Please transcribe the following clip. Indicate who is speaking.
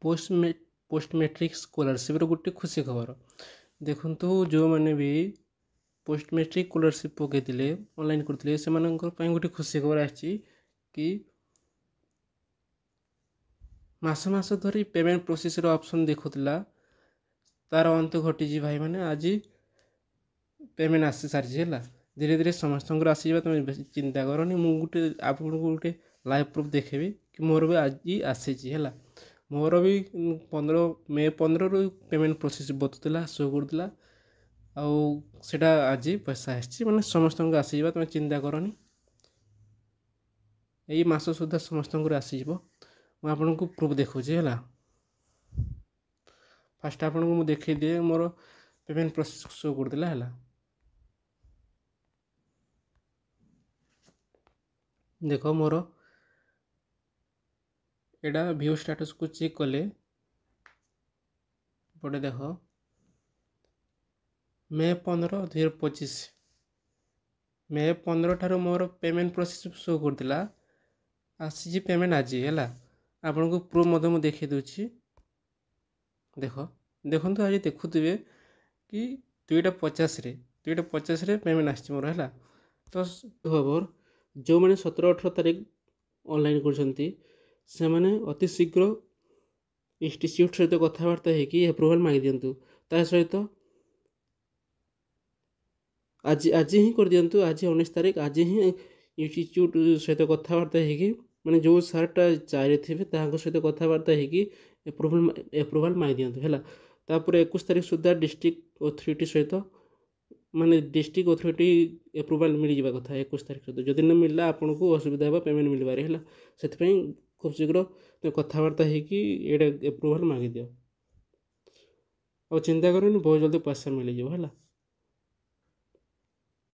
Speaker 1: Post matric scholarship गोटे खुशी खबर देखु जो मैंने भी पोस्ट मैट्रिक स्कॉलरशिप पकईले ऑनलाइन करते से गोटे खुशी खबर आसी कि मास मास धरी पेमेंट प्रोसेस ऑप्शन देखुला तार अंत घटी भाई मैंने आज पेमेंट आसी सारी है धीरे धीरे समस्त आसीजा तुम चिंता करनी मुझे आपको गोटे लाइव प्रूफ देखेबी कि मोर भी आज आसी है मोर भी 15 रु पेमेंट प्रोसेस बतुला शो करूला आटा आज पैसा आसी मैंने समस्त आसीजा तुम चिंता करनी यही मास सुधा समस्त आसीज मुझे आपन को प्रूफ देखुची है फास्ट आपन को देखे दिए मोर पेमेंट प्रोसेस शो करदेला है देख मोर एटा व्यू स्टेटस को चेक कले पटे देख मे 15/2025 मे 15 ठार मोर पेमेंट प्रोसेस शो करदिला आसी पेमेंट आज है आपन को प्रूफ मुझे देखे दूची देख देखो आज देखुवे कि 2:50 रे पेमेंट आसी मोर है तो खबर जो मैंने 17-18 तारीख ऑनलाइन कर अति शीघ्र इंस्टीट्यूट सहित कथबार्ता होगी एप्रूवाल मांगी दिंतु ता सहित आज आज ही कर दिंतु आज 19 तारीख आज ही इंस्टीट्यूट सहित कथबार्ता होगी मैंने जो सार्टा चाहिए थे सहित कथबार्ता होगी एप्रूवाल मांगी दिंतु है तापर 21 तारीख सुधा डिस्ट्रिक्ट अथॉरिटी सहित माने डिस्ट्रिक्ट अथॉरिटी एप्रूवाल मिल जावा कथा 21 तारीख सहित जदि न मिलला आपन को असुविधा है पेमेंट मिलबारे है से खूब शीघ्र कथबार्ता होगी एटा एप्रूवाल मांगी दियो और चिंता करनी बहुत जल्दी पैसा मिल जाए है।